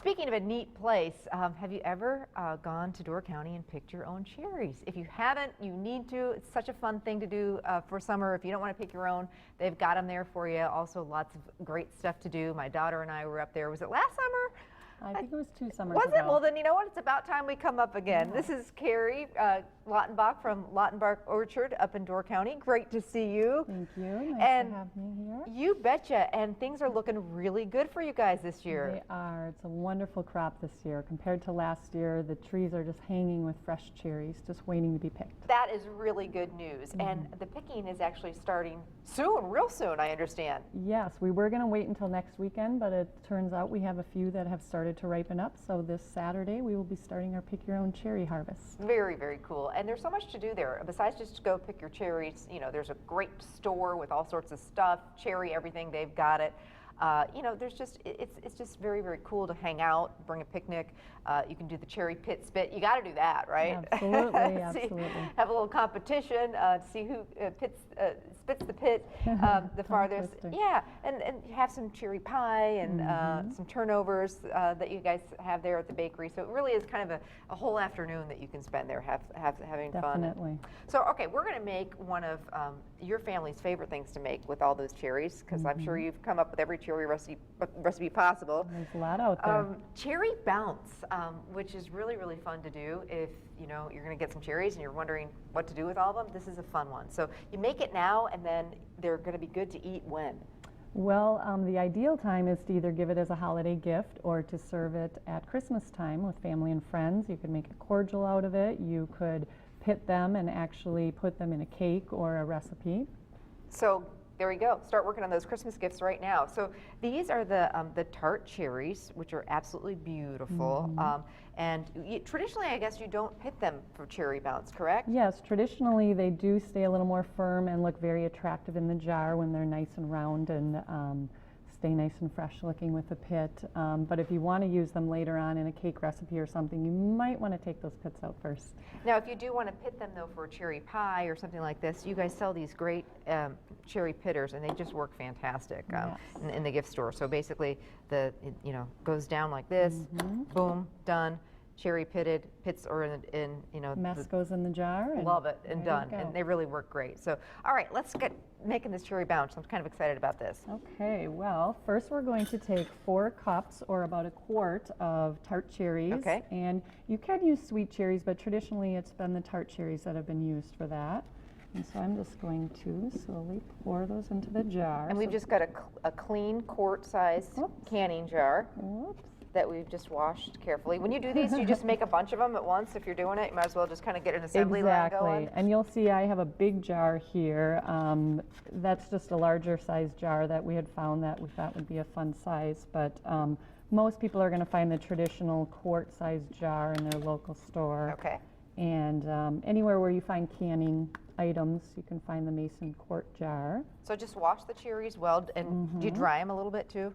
Speaking of a neat place, have you ever gone to Door County and picked your own cherries? If you haven't, you need to. It's such a fun thing to do for summer. If you don't want to pick your own, they've got them there for you. Also, lots of great stuff to do. My daughter and I were up there. Was it last summer? I think it was 2 summers ago. Was it? Well, then you know what? It's about time we come up again. Yeah. This is Carrie Lautenbach from Lautenbach Orchard up in Door County. Great to see you. Thank you. Nice and to have me here. You betcha. And things are looking really good for you guys this year. They are. It's a wonderful crop this year. Compared to last year, the trees are just hanging with fresh cherries, just waiting to be picked. That is really good news. And the picking is actually starting soon, real soon, I understand. Yes, we were going to wait until next weekend, but it turns out we have a few that have started to ripen up. So this Saturday, we will be starting our Pick Your Own Cherry harvest. Very, very cool. And there's so much to do there. Besides just go pick your cherries, you know, there's a great store with all sorts of stuff, cherry, everything, they've got it. You know, there's just, it's just very, very cool to hang out, bring a picnic. You can do the cherry pit spit. You got to do that, right? Absolutely, absolutely. Have a little competition to see who spits the pit the farthest. Yeah, and have some cherry pie and some turnovers that you guys have there at the bakery. So it really is kind of a whole afternoon that you can spend there having fun. Definitely. So, okay, we're going to make one of your family's favorite things to make with all those cherries, because I'm sure you've come up with every cherry recipe possible. There's a lot out there. Cherry bounce, which is really, really fun to do if you know you're going to get some cherries and you're wondering what to do with all of them. This is a fun one. So you make it now, and then they're going to be good to eat when? Well, the ideal time is to either give it as a holiday gift or to serve it at Christmas time with family and friends. You could make a cordial out of it. You could pit them and actually put them in a cake or a recipe. So there we go. Start working on those Christmas gifts right now. So these are the tart cherries, which are absolutely beautiful. Traditionally, I guess you don't pit them for cherry bounce, correct? Yes, traditionally they do stay a little more firm and look very attractive in the jar when they're nice and round and stay nice and fresh looking with the pit. But if you want to use them later on in a cake recipe or something, you might want to take those pits out first. Now, if you do want to pit them though for a cherry pie or something like this, you guys sell these great cherry pitters, and they just work fantastic in the gift store. So basically, goes down like this, boom, done. Cherry pitted, pits are in mess goes in the jar. Love it, and done. And they really work great. So, all right, let's get making this cherry bounce. I'm kind of excited about this. Okay, well, first we're going to take 4 cups or about a quart of tart cherries. Okay. And you can use sweet cherries, but traditionally it's been the tart cherries that have been used for that. And so I'm just going to slowly pour those into the jar. And we've just got a clean quart-sized canning jar. Whoops. That we've just washed carefully. When you do these, you just make a bunch of them at once. If you're doing it, you might as well just kind of get an assembly line going. Exactly. And you'll see I have a big jar here. That's just a larger size jar that we had found that we thought would be a fun size. But most people are going to find the traditional quart-sized jar in their local store. Okay. And anywhere where you find canning items, you can find the Mason quart jar. So just wash the cherries well, and do you dry them a little bit too?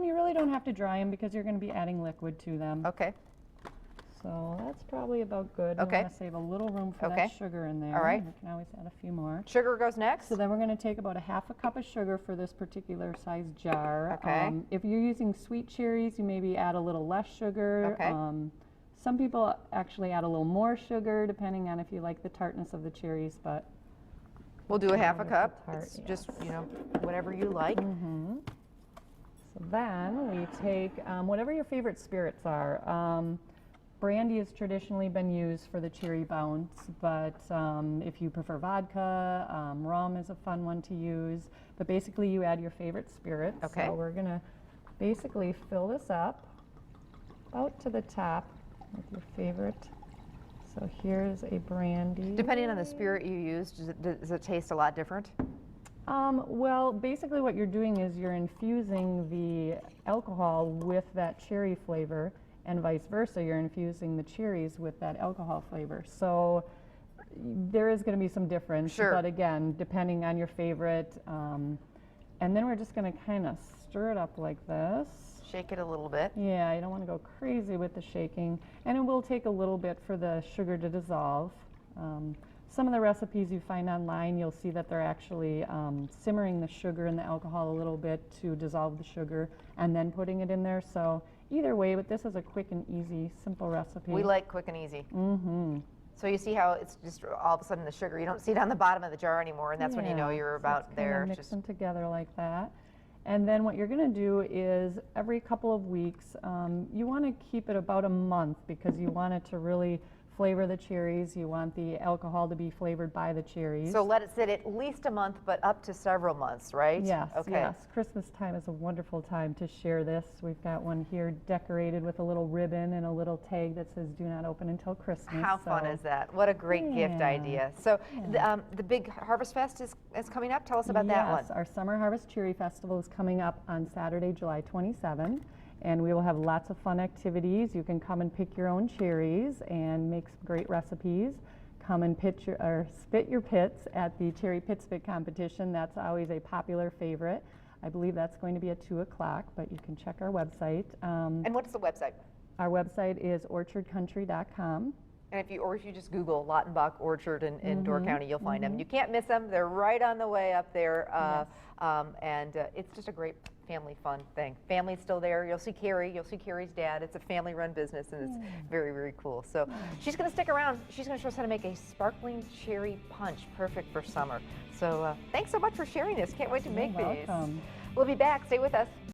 You really don't have to dry them because you're going to be adding liquid to them. Okay. So that's probably about good. Okay. We want to save a little room for that sugar in there. All right. We can always add a few more. Sugar goes next? So then we're going to take about a half a cup of sugar for this particular size jar. Okay. If you're using sweet cherries, you maybe add a little less sugar. Okay. Some people actually add a little more sugar depending on if you like the tartness of the cherries, but we'll do a half a cup. It's just, whatever you like. So then we take whatever your favorite spirits are. Brandy has traditionally been used for the cherry bounce, but if you prefer vodka, rum is a fun one to use. But basically you add your favorite spirits. Okay. So we're going to basically fill this up about to the top with your favorite. So here's a brandy. Depending on the spirit you use, does it taste a lot different? Well, basically what you're doing is you're infusing the alcohol with that cherry flavor, and vice versa. You're infusing the cherries with that alcohol flavor. So there is going to be some difference. Sure. But again, depending on your favorite. And then we're just going to kind of stir it up like this. Shake it a little bit. Yeah, you don't want to go crazy with the shaking. And it will take a little bit for the sugar to dissolve. Some of the recipes you find online, you'll see that they're actually simmering the sugar and the alcohol a little bit to dissolve the sugar and then putting it in there. So either way, but this is a quick and easy, simple recipe. We like quick and easy. Mm-hmm. So you see how it's just all of a sudden the sugar, you don't see it on the bottom of the jar anymore, and that's when you know Yeah, you're so about it's there. kinda mix them together like that. And then what you're going to do is every couple of weeks, you want to keep it about a month because you want it to really flavor the cherries. You want the alcohol to be flavored by the cherries. So let it sit at least a month, but up to several months, right? Yes, Okay. yes. Christmas time is a wonderful time to share this. We've got one here decorated with a little ribbon and a little tag that says "Do not open until Christmas." How fun is that? What a great gift Yeah. idea. So the big Harvest Fest is coming up. Tell us about that one. Yes, our Summer Harvest Cherry Festival is coming up on Saturday, July 27th. And we will have lots of fun activities. You can come and pick your own cherries and make some great recipes. Come and spit your pits at the Cherry Pit Spit competition. That's always a popular favorite. I believe that's going to be at 2 o'clock, but you can check our website. And what's the website? Our website is orchardcountry.com. And if you just Google Lautenbach Orchard in Door County, you'll find them. You can't miss them. They're right on the way up there. It's just a great family fun thing. Family's still there. You'll see Carrie. You'll see Carrie's dad. It's a family-run business, and it's very, very cool. So she's going to stick around. She's going to show us how to make a sparkling cherry punch, perfect for summer. So thanks so much for sharing this. Can't wait to make You're these. welcome. We'll be back. Stay with us.